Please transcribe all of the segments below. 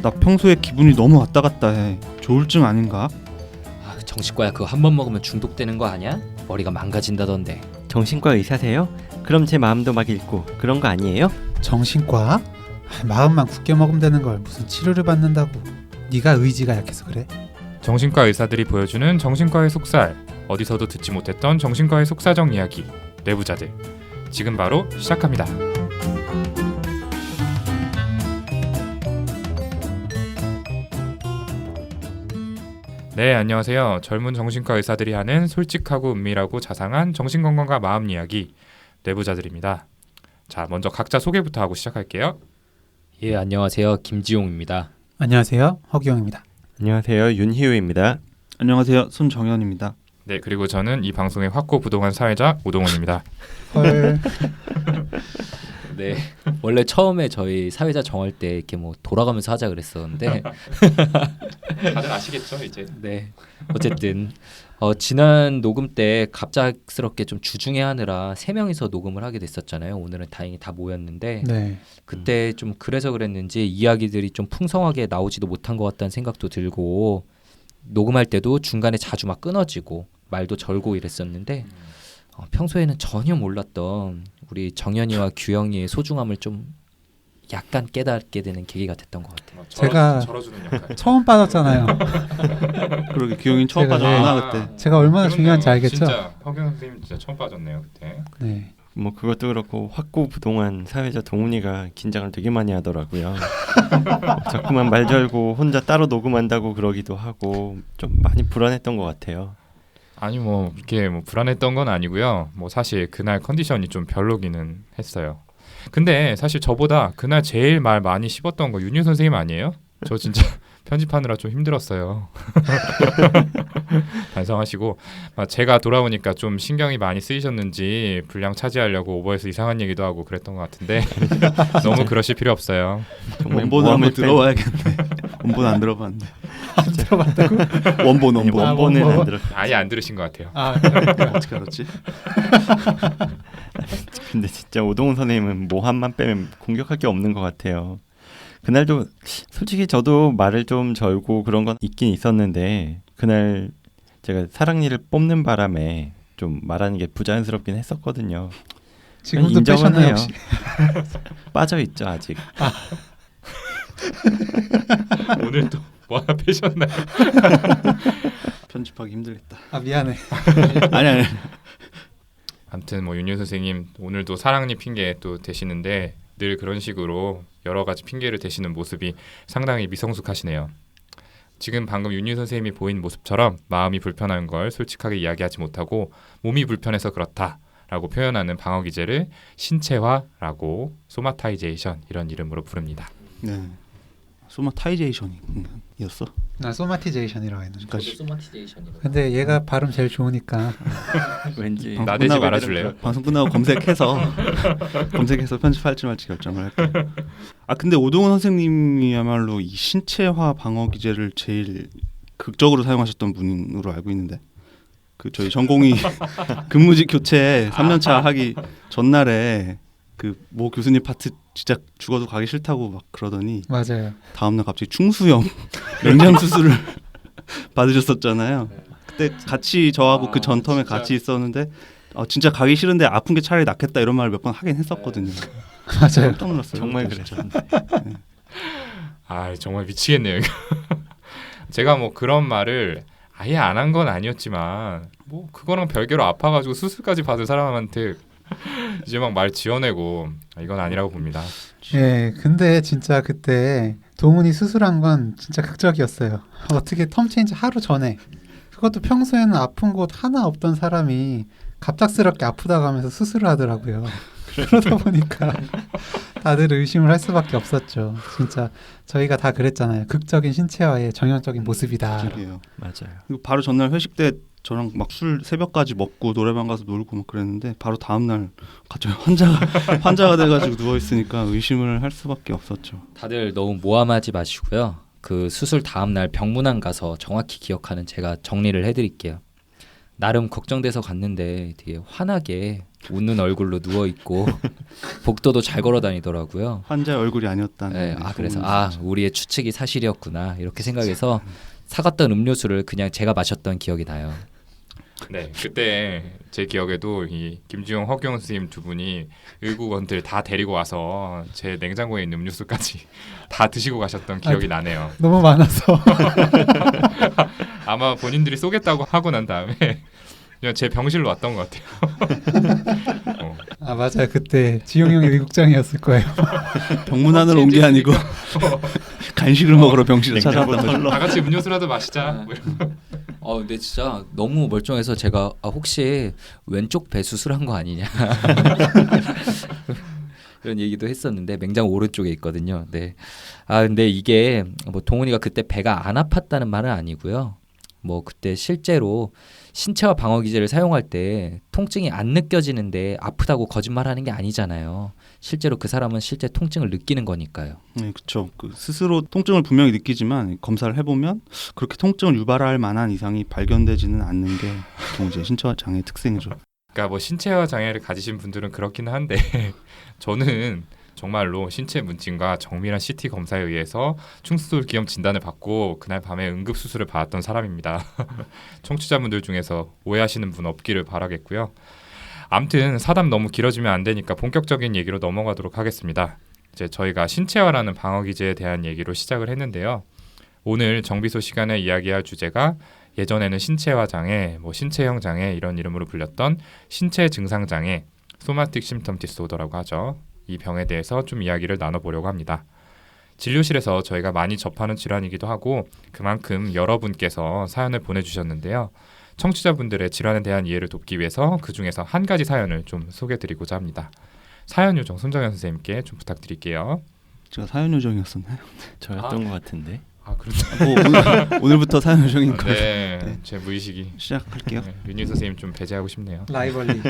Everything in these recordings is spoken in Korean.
나 평소에 기분이 너무 왔다 갔다 해. 조울증 아닌가? 정신과야 그거 한 번 먹으면 중독되는 거 아니야? 머리가 망가진다던데. 정신과 의사세요? 그럼 제 마음도 막 읽고 그런 거 아니에요? 정신과? 마음만 굳게 먹으면 되는 걸 무슨 치료를 받는다고. 네가 의지가 약해서 그래. 정신과 의사들이 보여주는 정신과의 속살, 어디서도 듣지 못했던 정신과의 속사정 이야기, 내부자들. 지금 바로 시작합니다. 네, 안녕하세요. 젊은 정신과 의사들이 하는 솔직하고 은밀하고 자상한 정신건강과 마음 이야기, 내부자들입니다. 자, 먼저 각자 소개부터 하고 시작할게요. 예, 안녕하세요. 김지용입니다. 안녕하세요. 허기영입니다. 안녕하세요. 윤희우입니다. 안녕하세요. 손정현입니다. 네, 그리고 저는 이 방송의 확고부동한 사회자 오동훈입니다. 헐. 네, 원래 처음에 저희 사회자 정할 때 이렇게 뭐 돌아가면서 하자 그랬었는데 다들 아시겠죠, 이제? 네, 어쨌든 지난 녹음 때 갑작스럽게 좀 주중에 하느라 3명이서 녹음을 하게 됐었잖아요. 오늘은 다행히 다 모였는데 네. 그때 좀 그래서 그랬는지 이야기들이 좀 풍성하게 나오지도 못한 것 같다는 생각도 들고 녹음할 때도 중간에 자주 막 끊어지고 말도 절고 이랬었는데 평소에는 전혀 몰랐던 우리 정연이와 규영이의 소중함을 좀 약간 깨닫게 되는 계기가 됐던 것 같아요. 제가 절어주는 역할. 처음 빠졌잖아요. 그러게 기영이 처음 제가 빠졌구나 그때. 제가 얼마나 중요한지 알겠죠? 진짜 허경 선생님 진짜 처음 빠졌네요 그때. 네. 뭐 그것도 그렇고 확고부동한 사회자 동훈이가 긴장을 되게 많이 하더라고요. 자꾸만 말 절고 혼자 따로 녹음한다고 그러기도 하고 좀 많이 불안했던 것 같아요. 아니 뭐 이렇게 뭐 불안했던 건 아니고요. 뭐 사실 그날 컨디션이 좀 별로기는 했어요. 근데 사실 저보다 그날 제일 말 많이 씹었던 거 윤유 선생님 아니에요? 저 진짜 편집하느라 좀 힘들었어요. 반성하시고 제가 돌아오니까 좀 신경이 많이 쓰이셨는지 분량 차지하려고 오버해서 이상한 얘기도 하고 그랬던 것 같은데 너무 그러실 필요 없어요. 정말 원본을 한번 모함을 들어봐야겠네. 원본 안 들어봤는데. 들어봤다고? 원본. 원본은 안 들었. 아예 안 들으신 것 같아요. 어떻게 알았지? 근데 진짜 오동훈 선생님은 모함만 빼면 공격할 게 없는 것 같아요. 그날도 솔직히 저도 말을 좀 절고 그런 건 있긴 있었는데 그날 제가 사랑니를 뽑는 바람에 좀 말하는 게 부자연스럽긴 했었거든요. 지금도 인정은 빼셨나요 해요. 혹시? 빠져 있죠 아직. 오늘 또 뭐 하나 빼셨나요? 편집하기 힘들겠다. 아 미안해. 아니. 아무튼 뭐 윤유 선생님 오늘도 사랑니 핑계 또 대시는데 늘 그런 식으로 여러 가지 핑계를 대시는 모습이 상당히 미성숙하시네요. 지금 방금 윤유 선생님이 보인 모습처럼 마음이 불편한 걸 솔직하게 이야기하지 못하고 몸이 불편해서 그렇다라고 표현하는 방어 기제를 신체화라고 소마타이제이션 이런 이름으로 부릅니다. 네. 소마타이제이션이었어? 나 소마티제이션이라고 했는데. 그러니까 소마티제이션이라고. 근데 얘가 발음 제일 좋으니까. 왠지 방송 나대지 끝나고 말아줄래요? 방송 끝나고 검색해서 편집할지 말지 결정을 할게요. 아 근데 오동훈 선생님이야말로 이 신체화 방어 기제를 제일 극적으로 사용하셨던 분으로 알고 있는데 그 저희 전공의 근무직 교체 3년차 하기 전날에 그 모 교수님 파트 진짜 죽어도 가기 싫다고 막 그러더니 맞아요. 다음날 갑자기 충수염 맹장 수술을 받으셨었잖아요. 그때 같이 저하고 그 전 텀에 같이 있었는데 진짜 가기 싫은데 아픈 게 차라리 낫겠다 이런 말을 몇 번 하긴 했었거든요. 맞아요. 깜짝 놀랐어요. 정말 진짜. 그랬었는데. 아 정말 미치겠네요. 제가 뭐 그런 말을 아예 안 한 건 아니었지만 뭐 그거랑 별개로 아파가지고 수술까지 받은 사람한테 이제 막 말 지어내고 이건 아니라고 봅니다. 예, 근데 진짜 그때 동훈이 수술한 건 진짜 극적이었어요. 어떻게 텀 체인지 하루 전에 그것도 평소에는 아픈 곳 하나 없던 사람이 갑작스럽게 아프다고 하면서 수술을 하더라고요. 그러다 보니까 다들 의심을 할 수밖에 없었죠. 진짜 저희가 다 그랬잖아요. 극적인 신체화의 정형적인 모습이다. 그러게요. 맞아요. 그리고 바로 전날 회식 때 저랑 막 술 새벽까지 먹고 노래방 가서 놀고 막 그랬는데 바로 다음날 갑자기 환자가 돼가지고 누워 있으니까 의심을 할 수밖에 없었죠. 다들 너무 모함하지 마시고요. 그 수술 다음 날 병문안 가서 정확히 기억하는 제가 정리를 해드릴게요. 나름 걱정돼서 갔는데 되게 환하게 웃는 얼굴로 누워 있고 복도도 잘 걸어 다니더라고요. 환자의 얼굴이 아니었다는. 네, 그래서 소문이 우리의 추측이 사실이었구나 이렇게 생각해서 사갔던 음료수를 그냥 제가 마셨던 기억이 나요. 네, 그때 제 기억에도 이 김주영, 허경 선생님 두 분이 의국원들 다 데리고 와서 제 냉장고에 있는 음료수까지 다 드시고 가셨던 기억이 나네요. 너무 많아서. 아마 본인들이 쏘겠다고 하고 난 다음에 그냥 제 병실로 왔던 것 같아요. 아 맞아요. 그때 지용 형이 의국장이었을 거예요. 병문안으로 온 게 아니고 간식을 먹으러 병실에 찾아왔던 거죠. 다 같이 음료수라도 마시자. 뭐 이런. 근데 진짜 너무 멀쩡해서 제가 혹시 왼쪽 배 수술한 거 아니냐 이런 얘기도 했었는데 맹장 오른쪽에 있거든요. 네. 근데 이게 뭐 동훈이가 그때 배가 안 아팠다는 말은 아니고요. 뭐 그때 실제로 신체와 방어 기제를 사용할 때 통증이 안 느껴지는데 아프다고 거짓말하는 게 아니잖아요. 실제로 그 사람은 실제 통증을 느끼는 거니까요. 네, 그렇죠. 스스로 통증을 분명히 느끼지만 검사를 해보면 그렇게 통증을 유발할 만한 이상이 발견되지는 않는 게 보통 이제 신체화 장애의 특징이죠. 그러니까 뭐 신체화 장애를 가지신 분들은 그렇기는 한데 저는 정말로 신체 문진과 정밀한 CT 검사에 의해서 충수돌기염 진단을 받고 그날 밤에 응급 수술을 받았던 사람입니다. 청취자분들 중에서 오해하시는 분 없기를 바라겠고요. 아무튼 사담 너무 길어지면 안 되니까 본격적인 얘기로 넘어가도록 하겠습니다. 이제 저희가 신체화라는 방어 기제에 대한 얘기로 시작을 했는데요. 오늘 정비소 시간에 이야기할 주제가 예전에는 신체화 장애, 뭐 신체형 장애 이런 이름으로 불렸던 신체 증상 장애, 소마틱 심텀 디스오더라고 하죠. 이 병에 대해서 좀 이야기를 나눠보려고 합니다. 진료실에서 저희가 많이 접하는 질환이기도 하고 그만큼 여러분께서 사연을 보내주셨는데요. 청취자분들의 질환에 대한 이해를 돕기 위해서 그 중에서 한 가지 사연을 좀 소개해드리고자 합니다. 사연 요정 손정현 선생님께 좀 부탁드릴게요. 제가 사연 요정이었었나요? 저였던 것 같은데. 그렇죠. 오늘부터 사연 요정인 거예요. 네, 네. 제 무의식이. 시작할게요. 네, 윤희 선생님 좀 배제하고 싶네요. 라이벌리.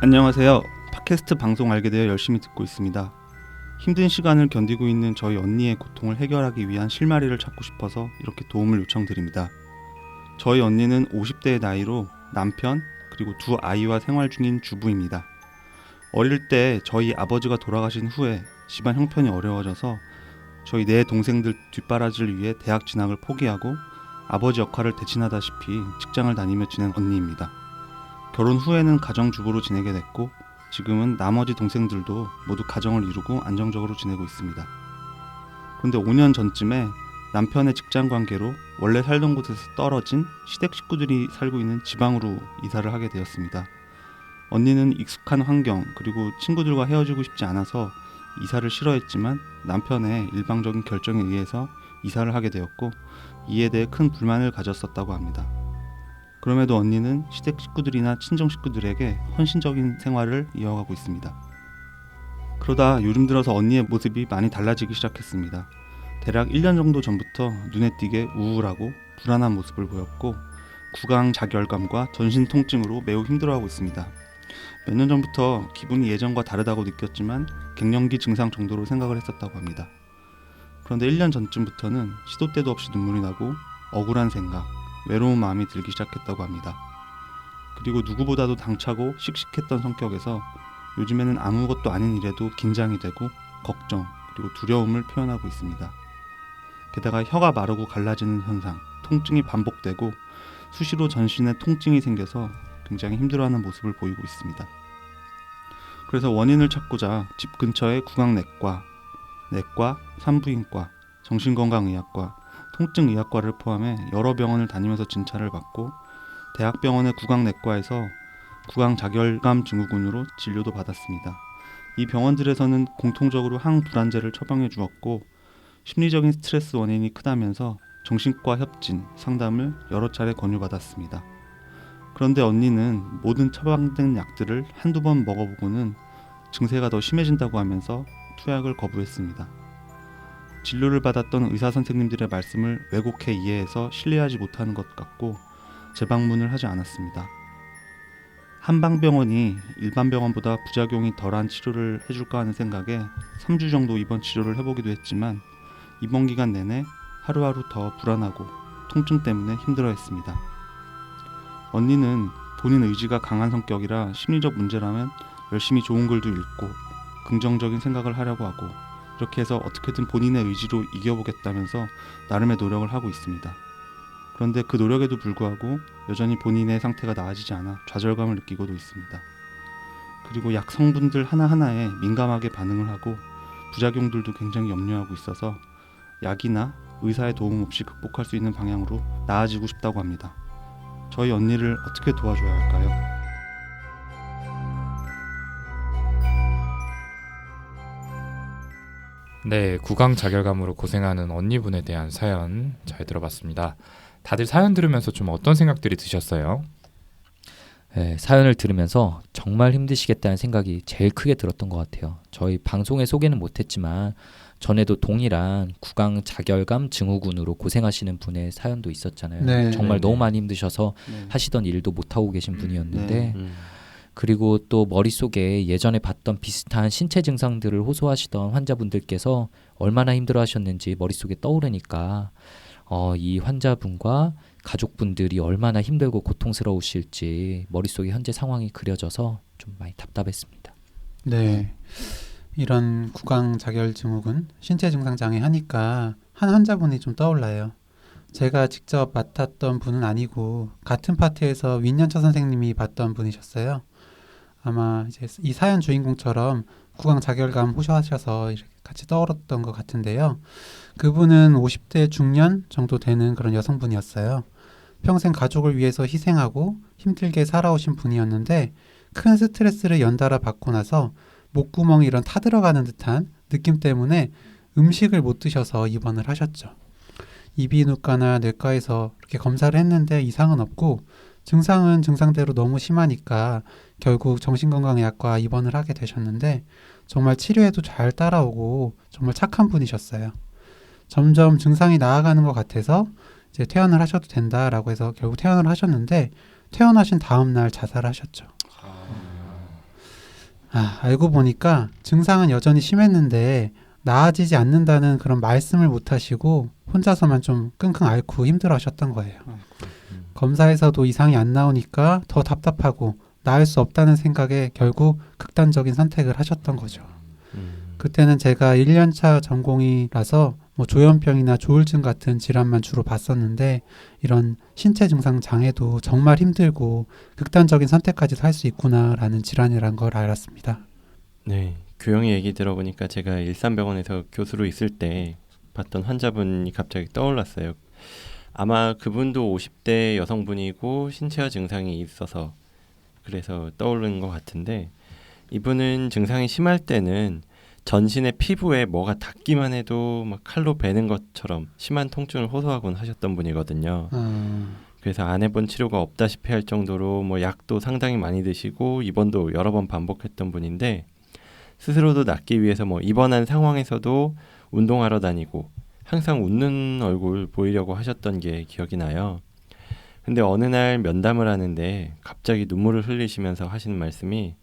안녕하세요. 팟캐스트 방송 알게 되어 열심히 듣고 있습니다. 힘든 시간을 견디고 있는 저희 언니의 고통을 해결하기 위한 실마리를 찾고 싶어서 이렇게 도움을 요청드립니다. 저희 언니는 50대의 나이로 남편 그리고 두 아이와 생활 중인 주부입니다. 어릴 때 저희 아버지가 돌아가신 후에 집안 형편이 어려워져서 저희 네 동생들 뒷바라지를 위해 대학 진학을 포기하고 아버지 역할을 대신하다시피 직장을 다니며 지낸 언니입니다. 결혼 후에는 가정주부로 지내게 됐고 지금은 나머지 동생들도 모두 가정을 이루고 안정적으로 지내고 있습니다. 그런데 5년 전쯤에 남편의 직장 관계로 원래 살던 곳에서 떨어진 시댁 식구들이 살고 있는 지방으로 이사를 하게 되었습니다. 언니는 익숙한 환경 그리고 친구들과 헤어지고 싶지 않아서 이사를 싫어했지만 남편의 일방적인 결정에 의해서 이사를 하게 되었고 이에 대해 큰 불만을 가졌었다고 합니다. 그럼에도 언니는 시댁 식구들이나 친정 식구들에게 헌신적인 생활을 이어가고 있습니다. 그러다 요즘 들어서 언니의 모습이 많이 달라지기 시작했습니다. 대략 1년 정도 전부터 눈에 띄게 우울하고 불안한 모습을 보였고 구강자결감과 전신 통증으로 매우 힘들어하고 있습니다. 몇 년 전부터 기분이 예전과 다르다고 느꼈지만 갱년기 증상 정도로 생각을 했었다고 합니다. 그런데 1년 전쯤부터는 시도 때도 없이 눈물이 나고 억울한 생각, 외로운 마음이 들기 시작했다고 합니다. 그리고 누구보다도 당차고 씩씩했던 성격에서 요즘에는 아무것도 아닌 일에도 긴장이 되고 걱정 그리고 두려움을 표현하고 있습니다. 게다가 혀가 마르고 갈라지는 현상, 통증이 반복되고 수시로 전신에 통증이 생겨서 굉장히 힘들어하는 모습을 보이고 있습니다. 그래서 원인을 찾고자 집 근처의 구강내과, 내과, 산부인과, 정신건강의학과, 통증의학과를 포함해 여러 병원을 다니면서 진찰을 받고 대학병원의 구강내과에서 구강자결감 증후군으로 진료도 받았습니다. 이 병원들에서는 공통적으로 항불안제를 처방해 주었고 심리적인 스트레스 원인이 크다면서 정신과 협진, 상담을 여러 차례 권유받았습니다. 그런데 언니는 모든 처방된 약들을 한두 번 먹어보고는 증세가 더 심해진다고 하면서 투약을 거부했습니다. 진료를 받았던 의사 선생님들의 말씀을 왜곡해 이해해서 신뢰하지 못하는 것 같고 재방문을 하지 않았습니다. 한방병원이 일반 병원보다 부작용이 덜한 치료를 해줄까 하는 생각에 3주 정도 입원 치료를 해보기도 했지만 입원 기간 내내 하루하루 더 불안하고 통증 때문에 힘들어했습니다. 언니는 본인 의지가 강한 성격이라 심리적 문제라면 열심히 좋은 글도 읽고 긍정적인 생각을 하려고 하고 이렇게 해서 어떻게든 본인의 의지로 이겨보겠다면서 나름의 노력을 하고 있습니다. 그런데 그 노력에도 불구하고 여전히 본인의 상태가 나아지지 않아 좌절감을 느끼고도 있습니다. 그리고 약 성분들 하나하나에 민감하게 반응을 하고 부작용들도 굉장히 염려하고 있어서 약이나 의사의 도움 없이 극복할 수 있는 방향으로 나아지고 싶다고 합니다. 저희 언니를 어떻게 도와줘야 할까요? 네, 구강 자결감으로 고생하는 언니분에 대한 사연 잘 들어봤습니다. 다들 사연 들으면서 좀 어떤 생각들이 드셨어요? 네, 사연을 들으면서 정말 힘드시겠다는 생각이 제일 크게 들었던 것 같아요. 저희 방송에 소개는 못했지만 전에도 동일한 구강 자결감 증후군으로 고생하시는 분의 사연도 있었잖아요. 네. 정말 네, 너무 네. 많이 힘드셔서 네. 하시던 일도 못하고 계신 분이었는데 네. 그리고 또 머릿속에 예전에 봤던 비슷한 신체 증상들을 호소하시던 환자분들께서 얼마나 힘들어하셨는지 머릿속에 떠오르니까 이 환자분과 가족분들이 얼마나 힘들고 고통스러우실지 머릿속에 현재 상황이 그려져서 좀 많이 답답했습니다. 네. 이런 구강 자결 증후군, 신체 증상 장애 하니까 한 환자분이 좀 떠올라요. 제가 직접 맡았던 분은 아니고 같은 파트에서 윈년차 선생님이 봤던 분이셨어요. 아마 이제 이 사연 주인공처럼 구강 자결감 호소하셔서 이렇게 같이 떠올랐던 것 같은데요. 그분은 50대 중년 정도 되는 그런 여성분이었어요. 평생 가족을 위해서 희생하고 힘들게 살아오신 분이었는데 큰 스트레스를 연달아 받고 나서 목구멍이 이런 타들어가는 듯한 느낌 때문에 음식을 못 드셔서 입원을 하셨죠. 이비인후과나 뇌과에서 이렇게 검사를 했는데 이상은 없고 증상은 증상대로 너무 심하니까 결국 정신건강의학과 입원을 하게 되셨는데 정말 치료에도 잘 따라오고 정말 착한 분이셨어요. 점점 증상이 나아가는 것 같아서 이제 퇴원을 하셔도 된다라고 해서 결국 퇴원을 하셨는데 퇴원하신 다음 날 자살하셨죠. 알고 보니까 증상은 여전히 심했는데 나아지지 않는다는 그런 말씀을 못 하시고 혼자서만 좀 끙끙 앓고 힘들어 하셨던 거예요. 검사에서도 이상이 안 나오니까 더 답답하고 나을 수 없다는 생각에 결국 극단적인 선택을 하셨던 거죠. 그때는 제가 1년차 전공이라서 뭐 조현병이나 조울증 같은 질환만 주로 봤었는데 이런 신체 증상 장애도 정말 힘들고 극단적인 선택까지도 할 수 있구나라는 질환이란 걸 알았습니다. 네, 규영이 얘기 들어보니까 제가 일산병원에서 교수로 있을 때 봤던 환자분이 갑자기 떠올랐어요. 아마 그분도 50대 여성분이고 신체화 증상이 있어서 그래서 떠오르는 것 같은데 이분은 증상이 심할 때는 전신의 피부에 뭐가 닿기만 해도 막 칼로 베는 것처럼 심한 통증을 호소하곤 하셨던 분이거든요. 그래서 안 해본 치료가 없다시피 할 정도로 뭐 약도 상당히 많이 드시고 입원도 여러 번 반복했던 분인데 스스로도 낫기 위해서 뭐 입원한 상황에서도 운동하러 다니고 항상 웃는 얼굴 보이려고 하셨던 게 기억이 나요. 근데 어느 날 면담을 하는데 갑자기 눈물을 흘리시면서 하시는 말씀이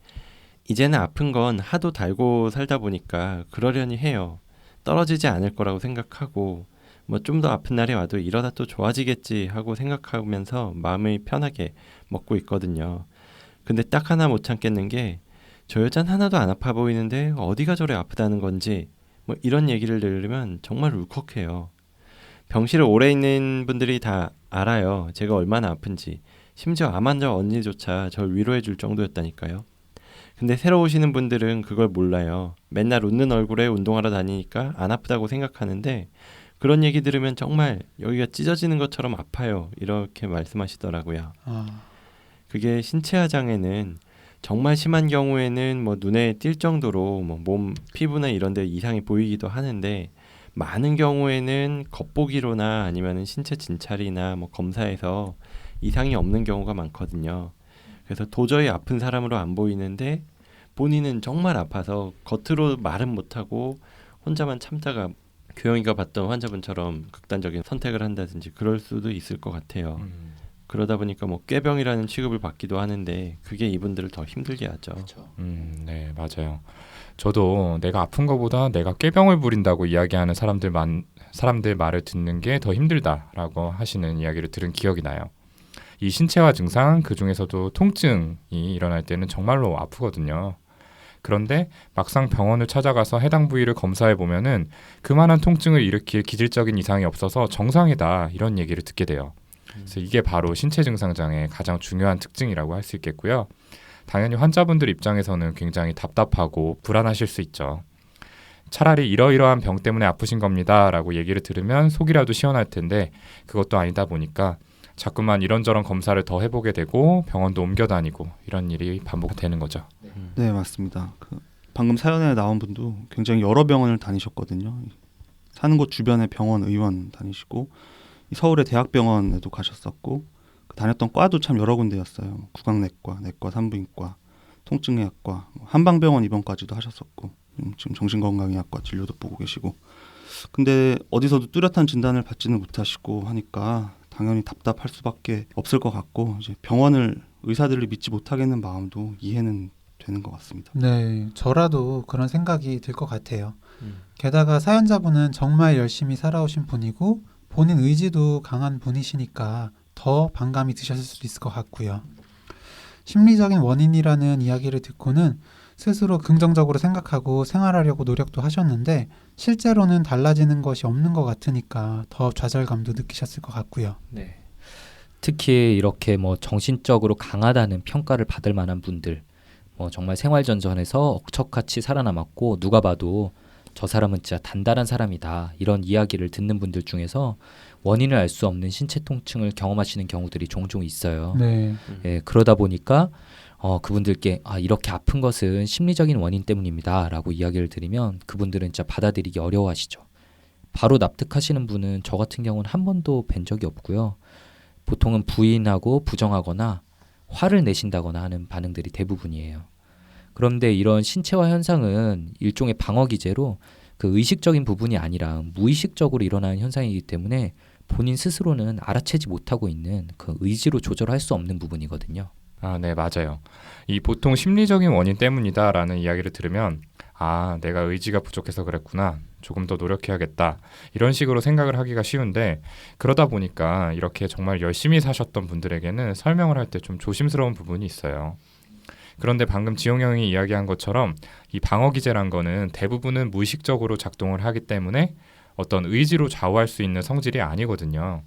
이제는 아픈 건 하도 달고 살다 보니까 그러려니 해요. 떨어지지 않을 거라고 생각하고 뭐 좀 더 아픈 날이 와도 이러다 또 좋아지겠지 하고 생각하면서 마음이 편하게 먹고 있거든요. 근데 딱 하나 못 참겠는 게 저 여잔 하나도 안 아파 보이는데 어디가 저래 아프다는 건지 뭐 이런 얘기를 들으면 정말 울컥해요. 병실에 오래 있는 분들이 다 알아요. 제가 얼마나 아픈지. 심지어 암 환자 언니조차 절 위로해 줄 정도였다니까요. 근데 새로 오시는 분들은 그걸 몰라요. 맨날 웃는 얼굴에 운동하러 다니니까 안 아프다고 생각하는데 그런 얘기 들으면 정말 여기가 찢어지는 것처럼 아파요. 이렇게 말씀하시더라고요. 그게 신체화 장애는 정말 심한 경우에는 뭐 눈에 띌 정도로 뭐 몸 피부나 이런 데 이상이 보이기도 하는데 많은 경우에는 겉보기로나 아니면 신체 진찰이나 뭐 검사에서 이상이 없는 경우가 많거든요. 그래서 도저히 아픈 사람으로 안 보이는데 본인은 정말 아파서 겉으로 말은 못하고 혼자만 참다가 규영이가 봤던 환자분처럼 극단적인 선택을 한다든지 그럴 수도 있을 것 같아요. 그러다 보니까 뭐 꾀병이라는 취급을 받기도 하는데 그게 이분들을 더 힘들게 하죠. 네, 맞아요. 저도 내가 아픈 것보다 내가 꾀병을 부린다고 이야기하는 사람들 말을 듣는 게 더 힘들다라고 하시는 이야기를 들은 기억이 나요. 이 신체화 증상, 그 중에서도 통증이 일어날 때는 정말로 아프거든요. 그런데 막상 병원을 찾아가서 해당 부위를 검사해 보면은 그만한 통증을 일으킬 기질적인 이상이 없어서 정상이다, 이런 얘기를 듣게 돼요. 그래서 이게 바로 신체 증상장애의 가장 중요한 특징이라고 할 수 있겠고요. 당연히 환자분들 입장에서는 굉장히 답답하고 불안하실 수 있죠. 차라리 이러이러한 병 때문에 아프신 겁니다 라고 얘기를 들으면 속이라도 시원할 텐데 그것도 아니다 보니까 자꾸만 이런저런 검사를 더 해보게 되고 병원도 옮겨 다니고 이런 일이 반복되는 거죠. 네, 맞습니다. 방금 사연에 나온 분도 굉장히 여러 병원을 다니셨거든요. 사는 곳 주변에 병원, 의원 다니시고 서울의 대학병원에도 가셨었고 다녔던 과도 참 여러 군데였어요. 구강내과, 내과, 산부인과, 통증의학과, 한방병원 입원까지도 하셨었고 지금 정신건강의학과 진료도 보고 계시고 근데 어디서도 뚜렷한 진단을 받지는 못하시고 하니까 당연히 답답할 수밖에 없을 것 같고 이제 병원을 의사들을 믿지 못하겠는 마음도 이해는 되는 것 같습니다. 네, 저라도 그런 생각이 들 것 같아요. 게다가 사연자분은 정말 열심히 살아오신 분이고 본인 의지도 강한 분이시니까 더 반감이 드셨을 수도 있을 것 같고요. 심리적인 원인이라는 이야기를 듣고는 스스로 긍정적으로 생각하고 생활하려고 노력도 하셨는데 실제로는 달라지는 것이 없는 것 같으니까 더 좌절감도 느끼셨을 것 같고요. 네. 특히 이렇게 뭐 정신적으로 강하다는 평가를 받을 만한 분들, 뭐 정말 생활전선에서 억척같이 살아남았고 누가 봐도 저 사람은 진짜 단단한 사람이다, 이런 이야기를 듣는 분들 중에서 원인을 알 수 없는 신체 통증을 경험하시는 경우들이 종종 있어요. 네, 예, 그러다 보니까 그분들께 이렇게 아픈 것은 심리적인 원인 때문입니다 라고 이야기를 드리면 그분들은 진짜 받아들이기 어려워하시죠. 바로 납득하시는 분은 저 같은 경우는 한 번도 뵌 적이 없고요. 보통은 부인하고 부정하거나 화를 내신다거나 하는 반응들이 대부분이에요. 그런데 이런 신체화 현상은 일종의 방어 기제로 그 의식적인 부분이 아니라 무의식적으로 일어나는 현상이기 때문에 본인 스스로는 알아채지 못하고 있는 그 의지로 조절할 수 없는 부분이거든요. 네, 맞아요. 이 보통 심리적인 원인 때문이다라는 이야기를 들으면 내가 의지가 부족해서 그랬구나, 조금 더 노력해야겠다, 이런 식으로 생각을 하기가 쉬운데 그러다 보니까 이렇게 정말 열심히 사셨던 분들에게는 설명을 할 때 좀 조심스러운 부분이 있어요. 그런데 방금 지용 형이 이야기한 것처럼 이 방어 기제란 거는 대부분은 무의식적으로 작동을 하기 때문에 어떤 의지로 좌우할 수 있는 성질이 아니거든요.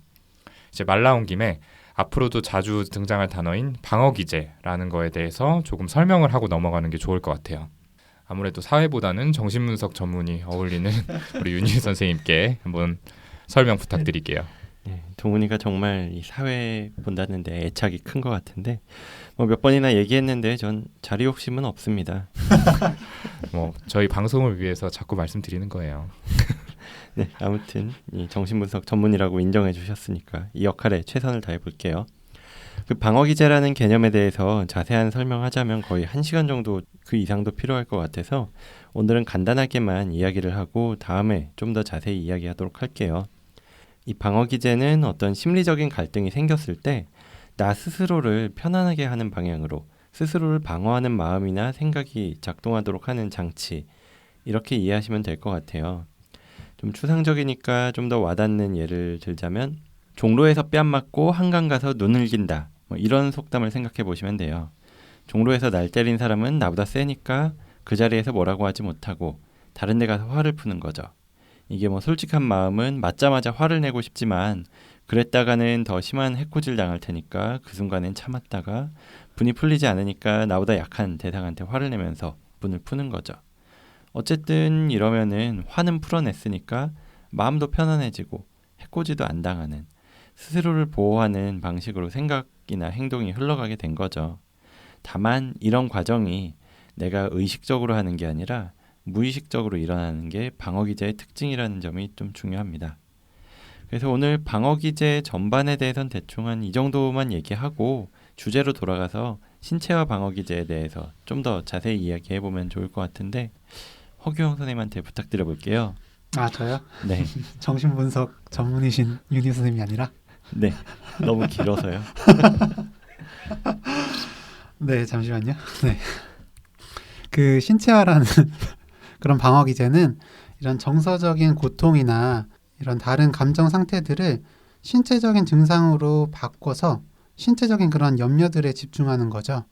이제 말 나온 김에 앞으로도 자주 등장할 단어인 방어 기제라는 거에 대해서 조금 설명을 하고 넘어가는 게 좋을 것 같아요. 아무래도 사회보다는 정신분석 전문이 어울리는 우리 윤희 선생님께 한번 설명 부탁드릴게요. 네, 동훈이가 정말 이 사회 본다는데 애착이 큰 것 같은데 뭐 몇 번이나 얘기했는데 전 자리 욕심은 없습니다. 뭐 저희 방송을 위해서 자꾸 말씀드리는 거예요. 네, 아무튼 이 정신분석 전문이라고 인정해 주셨으니까 이 역할에 최선을 다해 볼게요. 그 방어 기제라는 개념에 대해서 자세한 설명하자면 거의 1시간 정도 그 이상도 필요할 것 같아서 오늘은 간단하게만 이야기를 하고 다음에 좀 더 자세히 이야기하도록 할게요. 이 방어 기제는 어떤 심리적인 갈등이 생겼을 때 나 스스로를 편안하게 하는 방향으로 스스로를 방어하는 마음이나 생각이 작동하도록 하는 장치, 이렇게 이해하시면 될 것 같아요. 좀 추상적이니까 좀 더 와닿는 예를 들자면 종로에서 뺨 맞고 한강 가서 눈을 긴다, 뭐 이런 속담을 생각해 보시면 돼요. 종로에서 날 때린 사람은 나보다 세니까 그 자리에서 뭐라고 하지 못하고 다른 데 가서 화를 푸는 거죠. 이게 뭐 솔직한 마음은 맞자마자 화를 내고 싶지만 그랬다가는 더 심한 해코지를 당할 테니까 그 순간엔 참았다가 분이 풀리지 않으니까 나보다 약한 대상한테 화를 내면서 분을 푸는 거죠. 어쨌든 이러면은 화는 풀어냈으니까 마음도 편안해지고 해코지도 안 당하는, 스스로를 보호하는 방식으로 생각이나 행동이 흘러가게 된 거죠. 다만 이런 과정이 내가 의식적으로 하는 게 아니라 무의식적으로 일어나는 게 방어기제의 특징이라는 점이 좀 중요합니다. 그래서 오늘 방어기제 전반에 대해서는 대충 한 이 정도만 얘기하고 주제로 돌아가서 신체화 방어기제에 대해서 좀 더 자세히 이야기해보면 좋을 것 같은데 허규영 선생님한테 부탁드려 볼게요. 저요? 네. 정신분석 전문이신 윤희 선생님이 아니라? 네, 너무 길어서요. 네, 잠시만요. 네. 그 신체화라는 그런 방어 기제는 이런 정서적인 고통이나 이런 다른 감정 상태들을 신체적인 증상으로 바꿔서 신체적인 그런 염려들에 집중하는 거죠.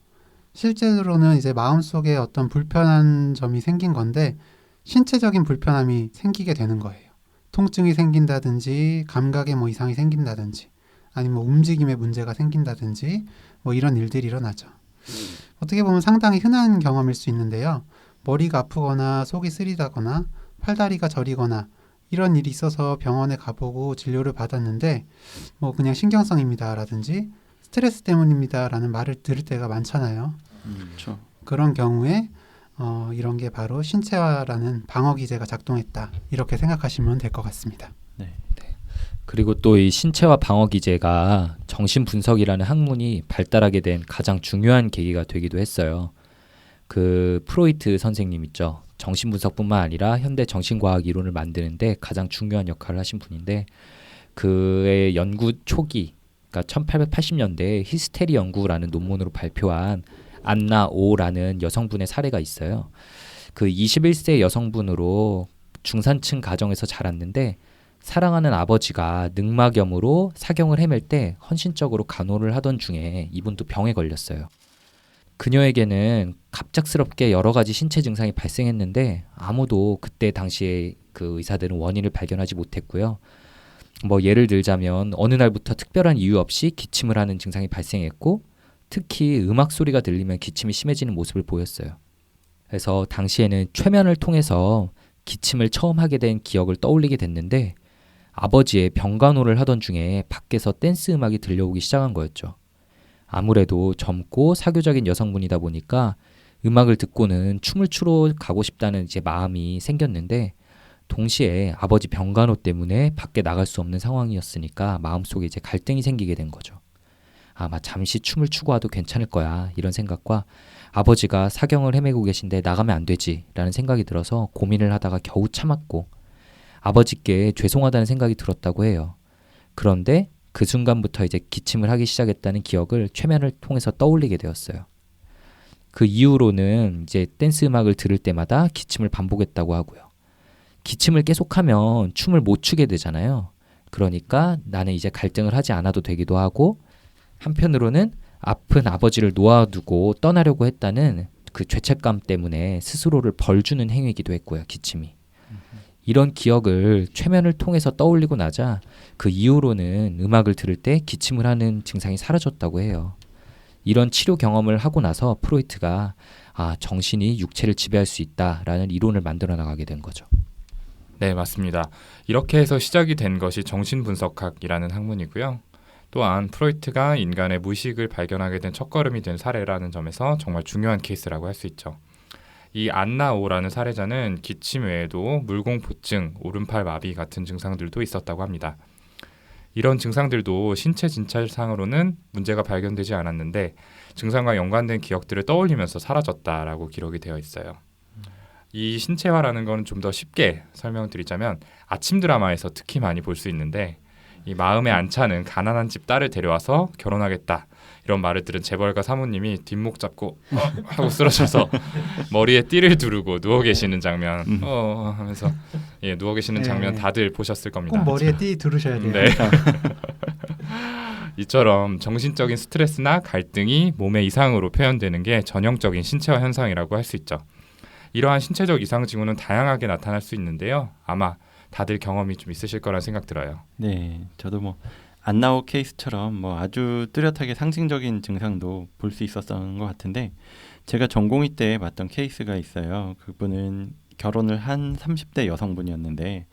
실제로는 이제 마음속에 어떤 불편한 점이 생긴 건데 신체적인 불편함이 생기게 되는 거예요. 통증이 생긴다든지 감각에 뭐 이상이 생긴다든지 아니면 뭐 움직임에 문제가 생긴다든지 뭐 이런 일들이 일어나죠. 어떻게 보면 상당히 흔한 경험일 수 있는데요. 머리가 아프거나 속이 쓰리다거나 팔다리가 저리거나 이런 일이 있어서 병원에 가보고 진료를 받았는데 뭐 그냥 신경성입니다라든지 스트레스 때문입니다라는 말을 들을 때가 많잖아요. 그렇죠. 그런 경우에 이런 게 바로 신체화라는 방어 기제가 작동했다 이렇게 생각하시면 될 것 같습니다. 그리고 또 이 신체화 방어 기제가 정신 분석이라는 학문이 발달하게 된 가장 중요한 계기가 되기도 했어요. 그 프로이트 선생님 있죠. 정신 분석뿐만 아니라 현대 정신과학 이론을 만드는데 가장 중요한 역할을 하신 분인데 그의 연구 초기, 그러니까 1880년대에 히스테리 연구라는 논문으로 발표한 안나 오라는 여성분의 사례가 있어요. 그 21세 여성분으로 중산층 가정에서 자랐는데 사랑하는 아버지가 늑막염으로 사경을 헤맬 때 헌신적으로 간호를 하던 중에 이분도 병에 걸렸어요. 그녀에게는 갑작스럽게 여러 가지 신체 증상이 발생했는데 아무도 그때 당시에 그 의사들은 원인을 발견하지 못했고요. 뭐 예를 들자면 어느 날부터 특별한 이유 없이 기침을 하는 증상이 발생했고 특히 음악 소리가 들리면 기침이 심해지는 모습을 보였어요. 그래서 당시에는 최면을 통해서 기침을 처음 하게 된 기억을 떠올리게 됐는데 아버지의 병간호를 하던 중에 밖에서 댄스 음악이 들려오기 시작한 거였죠. 아무래도 젊고 사교적인 여성분이다 보니까 음악을 듣고는 춤을 추러 가고 싶다는 이제 마음이 생겼는데 동시에 아버지 병간호 때문에 밖에 나갈 수 없는 상황이었으니까 마음속에 이제 갈등이 생기게 된 거죠. 아마 잠시 춤을 추고 와도 괜찮을 거야 이런 생각과 아버지가 사경을 헤매고 계신데 나가면 안 되지 라는 생각이 들어서 고민을 하다가 겨우 참았고 아버지께 죄송하다는 생각이 들었다고 해요. 그런데 그 순간부터 이제 기침을 하기 시작했다는 기억을 최면을 통해서 떠올리게 되었어요. 그 이후로는 이제 댄스 음악을 들을 때마다 기침을 반복했다고 하고요. 기침을 계속하면 춤을 못 추게 되잖아요. 그러니까 나는 이제 갈등을 하지 않아도 되기도 하고 한편으로는 아픈 아버지를 놓아두고 떠나려고 했다는 그 죄책감 때문에 스스로를 벌주는 행위이기도 했고요. 기침이. 이런 기억을 최면을 통해서 떠올리고 나자 그 이후로는 음악을 들을 때 기침을 하는 증상이 사라졌다고 해요. 이런 치료 경험을 하고 나서 프로이트가 정신이 육체를 지배할 수 있다라는 이론을 만들어 나가게 된 거죠. 네, 맞습니다. 이렇게 해서 시작이 된 것이 정신분석학이라는 학문이고요. 또한 프로이트가 인간의 무의식을 발견하게 된 첫걸음이 된 사례라는 점에서 정말 중요한 케이스라고 할 수 있죠. 이 안나오라는 사례자는 기침 외에도 물공포증, 오른팔 마비 같은 증상들도 있었다고 합니다. 이런 증상들도 신체 진찰상으로는 문제가 발견되지 않았는데 증상과 연관된 기억들을 떠올리면서 사라졌다라고 기록이 되어 있어요. 이 신체화라는 건 좀 더 쉽게 설명드리자면 아침 드라마에서 특히 많이 볼 수 있는데 이 마음에 안 차는 가난한 집 딸을 데려와서 결혼하겠다 이런 말을 들은 재벌가 사모님이 뒷목 잡고 하고 쓰러져서 머리에 띠를 두르고 누워 계시는 장면 하면서 누워 계시는 장면 다들 보셨을 겁니다. 꼭 머리에 띠 두르셔야 돼요. 네. 이처럼 정신적인 스트레스나 갈등이 몸의 이상으로 표현되는 게 전형적인 신체화 현상이라고 할 수 있죠. 이러한 신체적 이상 징후는 다양하게 나타날 수 있는데요. 아마 다들 경험이 좀 있으실 거란 생각 들어요. 네, 저도 뭐 안나오 케이스처럼 뭐 아주 뚜렷하게 상징적인 증상도 볼 수 있었던 것 같은데 제가 전공의 때 봤던 케이스가 있어요. 그분은 결혼을 한 30대 여성분이었는데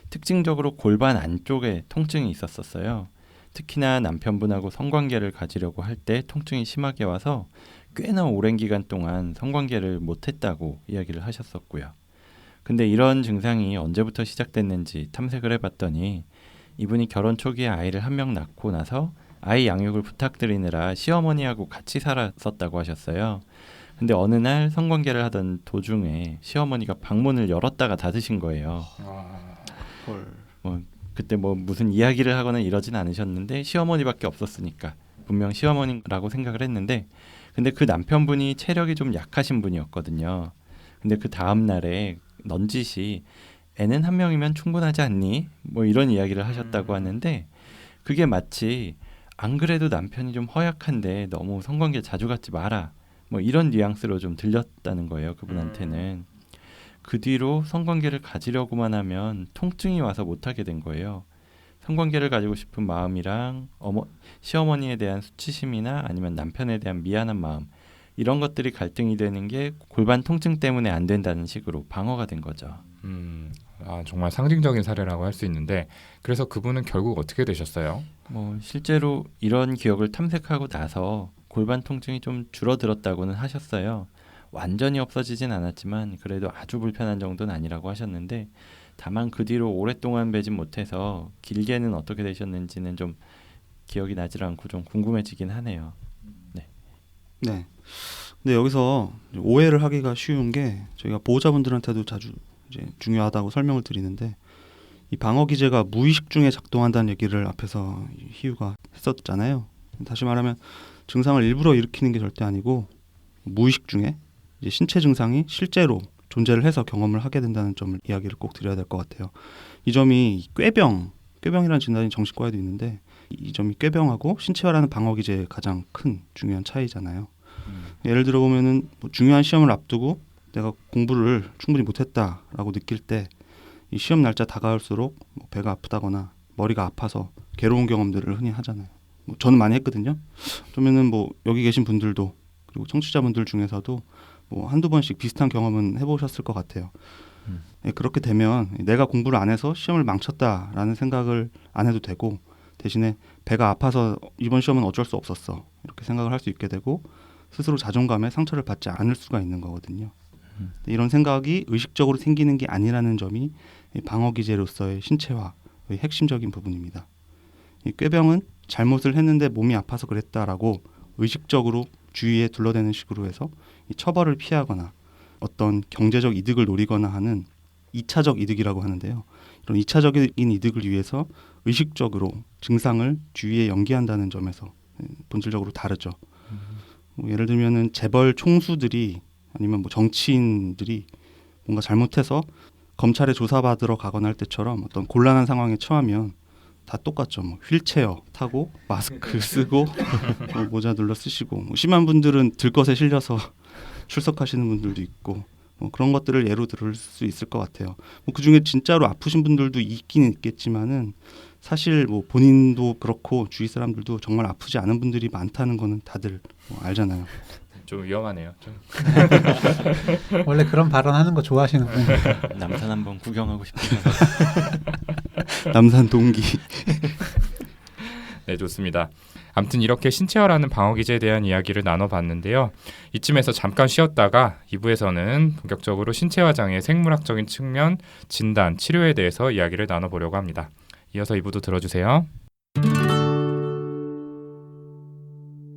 특징적으로 골반 안쪽에 통증이 있었어요. 특히나 남편분하고 성관계를 가지려고 할 때 통증이 심하게 와서 꽤나 오랜 기간 동안 성관계를 못했다고 이야기를 하셨었고요. 근데 이런 증상이 언제부터 시작됐는지 탐색을 해봤더니 이분이 결혼 초기에 아이를 한 명 낳고 나서 아이 양육을 부탁드리느라 시어머니하고 같이 살았었다고 하셨어요. 근데 어느 날 성관계를 하던 도중에 시어머니가 방문을 열었다가 닫으신 거예요. 헐. 뭐 그때 뭐 무슨 이야기를 하거나 이러진 않으셨는데 시어머니밖에 없었으니까 분명 시어머니라고 생각을 했는데 근데 그 남편분이 체력이 좀 약하신 분이었거든요. 근데 그 다음 날에 넌지시 애는 한 명이면 충분하지 않니? 뭐 이런 이야기를 하셨다고 하는데 그게 마치 안 그래도 남편이 좀 허약한데 너무 성관계 자주 갖지 마라. 뭐 이런 뉘앙스로 좀 들렸다는 거예요. 그분한테는. 그 뒤로 성관계를 가지려고만 하면 통증이 와서 못하게 된 거예요. 성관계를 가지고 싶은 마음이랑 시어머니에 대한 수치심이나 아니면 남편에 대한 미안한 마음 이런 것들이 갈등이 되는 게 골반 통증 때문에 안 된다는 식으로 방어가 된 거죠. 정말 상징적인 사례라고 할 수 있는데 그래서 그분은 결국 어떻게 되셨어요? 뭐 실제로 이런 기억을 탐색하고 나서 골반 통증이 좀 줄어들었다고는 하셨어요. 완전히 없어지진 않았지만 그래도 아주 불편한 정도는 아니라고 하셨는데 다만 그 뒤로 오랫동안 뵈진 못해서 길게는 어떻게 되셨는지는 좀 기억이 나질 않고 좀 궁금해지긴 하네요. 네. 근데 여기서 오해를 하기가 쉬운 게 저희가 보호자분들한테도 자주 이제 중요하다고 설명을 드리는데 이 방어 기제가 무의식 중에 작동한다는 얘기를 앞에서 희우가 했었잖아요. 다시 말하면 증상을 일부러 일으키는 게 절대 아니고 무의식 중에 이제 신체 증상이 실제로 존재를 해서 경험을 하게 된다는 점을 이야기를 꼭 드려야 될 것 같아요. 이 점이 꾀병이라는 진단이 정신과에도 있는데 이 점이 꾀병하고 신체화라는 방어 기제의 가장 큰 중요한 차이잖아요. 예를 들어 보면은 뭐 중요한 시험을 앞두고 내가 공부를 충분히 못했다라고 느낄 때 이 시험 날짜 다가올수록 뭐 배가 아프다거나 머리가 아파서 괴로운 경험들을 흔히 하잖아요. 뭐 저는 많이 했거든요. 그러면은 뭐 여기 계신 분들도 그리고 청취자분들 중에서도 뭐 한두 번씩 비슷한 경험은 해보셨을 것 같아요. 예, 그렇게 되면 내가 공부를 안 해서 시험을 망쳤다라는 생각을 안 해도 되고 대신에 배가 아파서 이번 시험은 어쩔 수 없었어 이렇게 생각을 할 수 있게 되고 스스로 자존감에 상처를 받지 않을 수가 있는 거거든요. 이런 생각이 의식적으로 생기는 게 아니라는 점이 방어 기제로서의 신체화의 핵심적인 부분입니다. 이 꾀병은 잘못을 했는데 몸이 아파서 그랬다라고 의식적으로 주위에 둘러대는 식으로 해서 이 처벌을 피하거나 어떤 경제적 이득을 노리거나 하는 2차적 이득이라고 하는데요. 이런 2차적인 이득을 위해서 의식적으로 증상을 주위에 연기한다는 점에서 본질적으로 다르죠. 뭐 예를 들면은 재벌 총수들이 아니면 뭐 정치인들이 뭔가 잘못해서 검찰에 조사받으러 가거나 할 때처럼 어떤 곤란한 상황에 처하면 다 똑같죠. 뭐 휠체어 타고 마스크 쓰고 뭐 모자 눌러 쓰시고 뭐 심한 분들은 들것에 실려서 출석하시는 분들도 있고 뭐 그런 것들을 예로 들을 수 있을 것 같아요. 뭐 그중에 진짜로 아프신 분들도 있기는 있겠지만은 사실 뭐 본인도 그렇고 주위 사람들도 정말 아프지 않은 분들이 많다는 거는 다들 뭐 알잖아요. 좀 위험하네요. 좀. 원래 그런 발언하는 거 좋아하시는 분이에요. 남산 한번 구경하고 싶네요. 남산 동기. 네, 좋습니다. 아무튼 이렇게 신체화라는 방어 기제에 대한 이야기를 나눠봤는데요. 이쯤에서 잠깐 쉬었다가 2부에서는 본격적으로 신체화 장애의 생물학적인 측면, 진단, 치료에 대해서 이야기를 나눠보려고 합니다. 이어서 2부도 들어주세요.